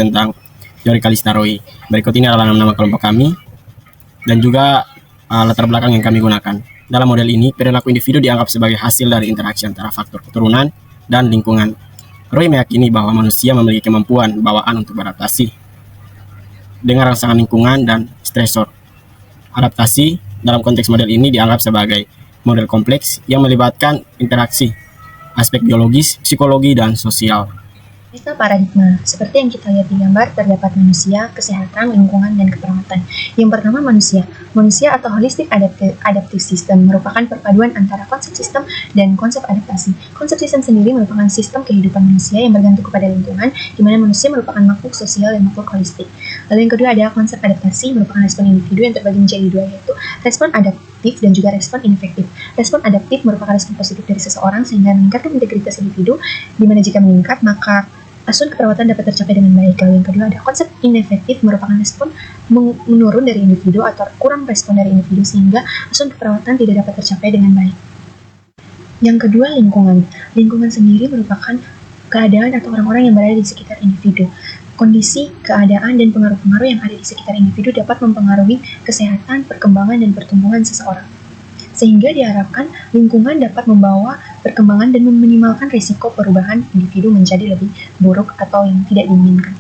tentang teori Kalistaroy. Berikut ini adalah nama kelompok kami dan juga latar belakang yang kami gunakan. Dalam model ini, perilaku individu dianggap sebagai hasil dari interaksi antara faktor keturunan dan lingkungan. Roy meyakini bahwa manusia memiliki kemampuan bawaan untuk beradaptasi dengan rangsangan lingkungan dan stresor. Adaptasi dalam konteks model ini dianggap sebagai model kompleks yang melibatkan interaksi, aspek biologis, psikologi, dan sosial. Sistem paradigma, seperti yang kita lihat di gambar, terdapat manusia, kesehatan, lingkungan, dan keperawatan. Yang pertama manusia. Manusia atau holistic adaptive system merupakan perpaduan antara konsep sistem dan konsep adaptasi. Konsep sistem sendiri merupakan sistem kehidupan manusia yang bergantung kepada lingkungan, di mana manusia merupakan makhluk sosial dan makhluk holistik. Lalu yang kedua ada konsep adaptasi, merupakan respon individu yang terbagi menjadi dua, yaitu respon adaptif dan juga respon inefektif. Respon adaptif merupakan respon positif dari seseorang sehingga meningkatkan integritas individu, di mana jika meningkat maka asuhan keperawatan dapat tercapai dengan baik. Lalu yang kedua ada konsep inefektif, merupakan respon menurun dari individu atau kurang respon dari individu sehingga asuhan keperawatan tidak dapat tercapai dengan baik. Yang kedua lingkungan. Lingkungan sendiri merupakan keadaan atau orang-orang yang berada di sekitar individu. Kondisi, keadaan, dan pengaruh-pengaruh yang ada di sekitar individu dapat mempengaruhi kesehatan, perkembangan, dan pertumbuhan seseorang. Sehingga diharapkan lingkungan dapat membawa perkembangan dan meminimalkan risiko perubahan individu menjadi lebih buruk atau yang tidak diinginkan.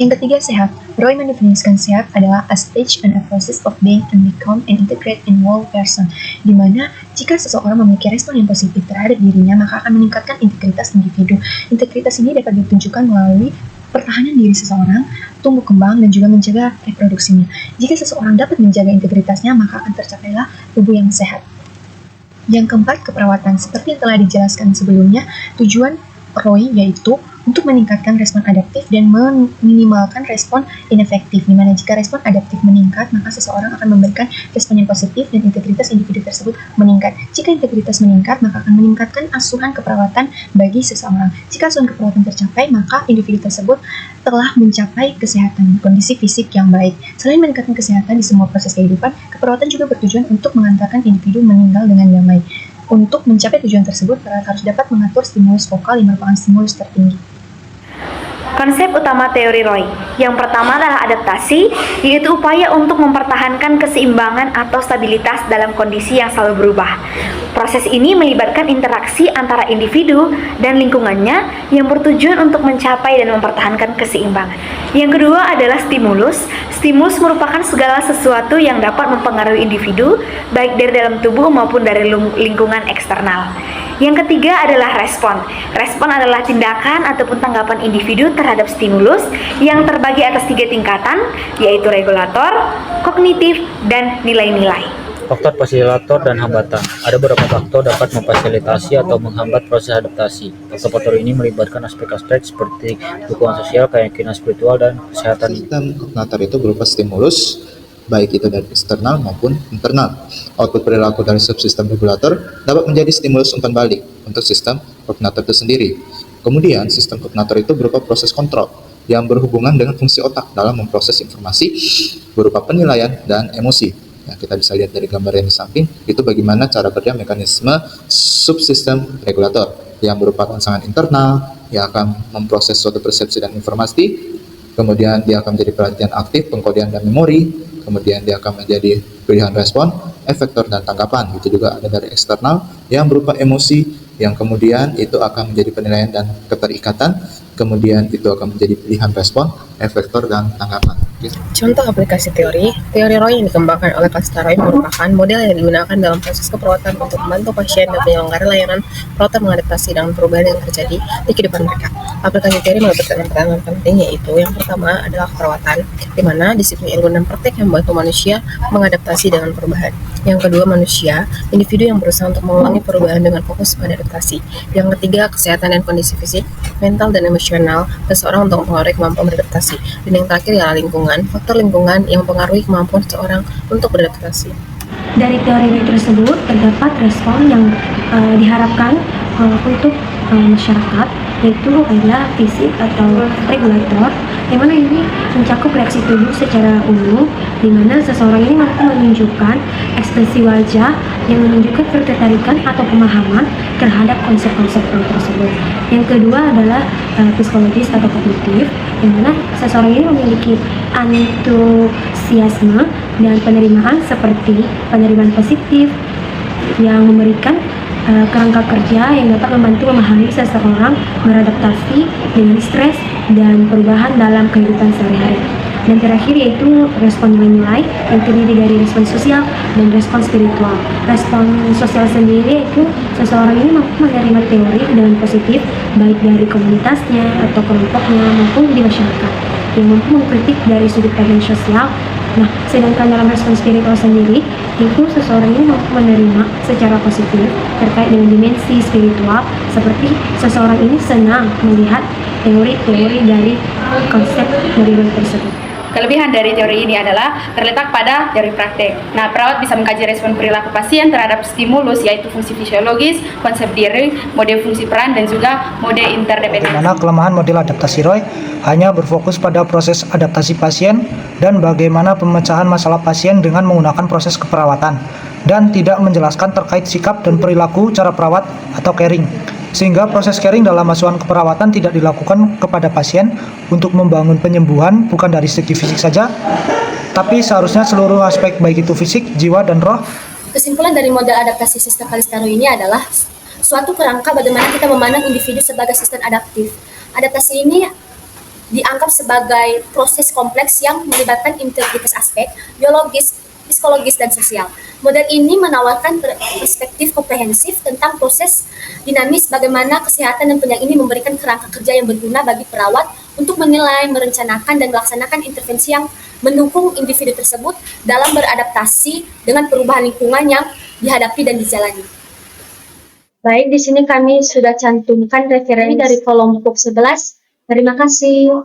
Yang ketiga, sehat. Roy mendefinisikan sehat adalah a stage and a process of being and become an integrated and whole person, di mana jika seseorang memiliki respon yang positif terhadap dirinya, maka akan meningkatkan integritas individu. Integritas ini dapat ditunjukkan melalui pertahanan diri seseorang, tumbuh kembang, dan juga mencegah reproduksinya. Jika seseorang dapat menjaga integritasnya, maka akan tercapailah tubuh yang sehat. Yang keempat, keperawatan. Seperti yang telah dijelaskan sebelumnya, tujuan Roy yaitu untuk meningkatkan respon adaptif dan meminimalkan respon inefektif, di mana jika respon adaptif meningkat, maka seseorang akan memberikan respon yang positif dan integritas individu tersebut meningkat. Jika integritas meningkat, maka akan meningkatkan asuhan keperawatan bagi seseorang. Jika asuhan keperawatan tercapai, maka individu tersebut telah mencapai kesehatan, kondisi fisik yang baik. Selain meningkatkan kesehatan di semua proses kehidupan, keperawatan juga bertujuan untuk mengantarkan individu meninggal dengan damai. Untuk mencapai tujuan tersebut, perawat harus dapat mengatur stimulus vokal yang merupakan stimulus tertinggi. Konsep utama teori Roy. Yang pertama adalah adaptasi, yaitu upaya untuk mempertahankan keseimbangan atau stabilitas dalam kondisi yang selalu berubah. Proses ini melibatkan interaksi antara individu dan lingkungannya yang bertujuan untuk mencapai dan mempertahankan keseimbangan. Yang kedua adalah stimulus. Stimulus merupakan segala sesuatu yang dapat mempengaruhi individu, baik dari dalam tubuh maupun dari lingkungan eksternal. Yang ketiga adalah respon. Respon adalah tindakan ataupun tanggapan individu terhadap stimulus yang terbagi atas 3 tingkatan, yaitu regulator, kognitif, dan nilai-nilai. Faktor fasilitator dan hambatan. Ada beberapa faktor dapat memfasilitasi atau menghambat proses adaptasi. Faktor-faktor ini melibatkan aspek-aspek seperti dukungan sosial, keyakinan spiritual, dan kesehatan. Sistem kognitor itu berupa stimulus, baik itu dari eksternal maupun internal. Output perilaku dari subsistem regulator dapat menjadi stimulus umpan balik untuk sistem kognitor itu sendiri. Kemudian, sistem kognitor itu berupa proses kontrol yang berhubungan dengan fungsi otak dalam memproses informasi berupa penilaian dan emosi. Ya, kita bisa lihat dari gambar yang di samping, itu bagaimana cara kerja mekanisme subsistem regulator yang berupa rangsangan internal yang akan memproses suatu persepsi dan informasi, kemudian dia akan menjadi perhatian aktif, pengkodean dan memori, kemudian dia akan menjadi pilihan respon, efektor dan tanggapan. Itu juga ada dari eksternal yang berupa emosi, yang kemudian itu akan menjadi penilaian dan keterikatan, kemudian itu akan menjadi pilihan respon, efektor dan tanggapan. Contoh aplikasi teori Roy yang dikembangkan oleh Kalistaroy merupakan model yang digunakan dalam proses keperawatan untuk membantu pasien dan penyelenggara layanan perawatan mengadaptasi dengan perubahan yang terjadi di kehidupan mereka. Aplikasi teori melibatkan pertanyaan penting, yaitu yang pertama adalah keperawatan, di mana disiplin ilmu dan praktek yang membantu manusia mengadaptasi dengan perubahan. Yang kedua, manusia, individu yang berusaha untuk mengulangi perubahan dengan fokus pada adaptasi. Yang ketiga, kesehatan dan kondisi fisik, mental dan emosional seseorang untuk mempengaruhi kemampuan beradaptasi. Dan yang terakhir ialah lingkungan, faktor lingkungan yang mempengaruhi kemampuan seseorang untuk beradaptasi. Dari teori tersebut terdapat respon yang diharapkan untuk masyarakat, yaitu adalah fisik atau regulator, yang mana ini mencakup reaksi tubuh secara umum, di mana seseorang ini mampu menunjukkan ekspresi wajah yang menunjukkan ketertarikan atau pemahaman terhadap konsep-konsep tersebut. Yang kedua adalah psikologis atau kognitif, yang mana seseorang ini memiliki antusiasme dan penerimaan seperti penerimaan positif yang memberikan kerangka kerja yang dapat membantu memahami seseorang beradaptasi dengan stres dan perubahan dalam kehidupan sehari-hari. Dan terakhir yaitu respon nilai-nilai yang terdiri dari respon sosial dan respon spiritual. Respon sosial sendiri itu seseorang ini mampu menerima teori dengan positif baik dari komunitasnya atau kelompoknya maupun di masyarakat, yang mampu mengkritik dari sudut pandang sosial. Nah, sedangkan dalam respon spiritual sendiri, itu seseorang ini mampu menerima secara positif terkait dengan dimensi spiritual, seperti seseorang ini senang melihat teori-teori dari konsep dari roh tersebut. Kelebihan dari teori ini adalah terletak pada teori praktek. Nah, perawat bisa mengkaji respon perilaku pasien terhadap stimulus, yaitu fungsi fisiologis, konsep diri, mode fungsi peran, dan juga mode interdependensi. Bagaimana kelemahan model adaptasi Roy hanya berfokus pada proses adaptasi pasien dan bagaimana pemecahan masalah pasien dengan menggunakan proses keperawatan, dan tidak menjelaskan terkait sikap dan perilaku cara perawat atau caring. Sehingga proses caring dalam asuhan keperawatan tidak dilakukan kepada pasien untuk membangun penyembuhan bukan dari segi fisik saja, tapi seharusnya seluruh aspek baik itu fisik, jiwa, dan roh. Kesimpulan dari model adaptasi sistem Kalistaru ini adalah suatu kerangka bagaimana kita memandang individu sebagai sistem adaptif. Adaptasi ini dianggap sebagai proses kompleks yang melibatkan integritas aspek biologis, psikologis, dan sosial. Model ini menawarkan perspektif komprehensif tentang proses dinamis bagaimana kesehatan dan penyakit ini memberikan kerangka kerja yang berguna bagi perawat untuk menilai, merencanakan, dan melaksanakan intervensi yang mendukung individu tersebut dalam beradaptasi dengan perubahan lingkungan yang dihadapi dan dijalani. Baik, di sini kami sudah cantumkan referensi dari kelompok 11. Terima kasih.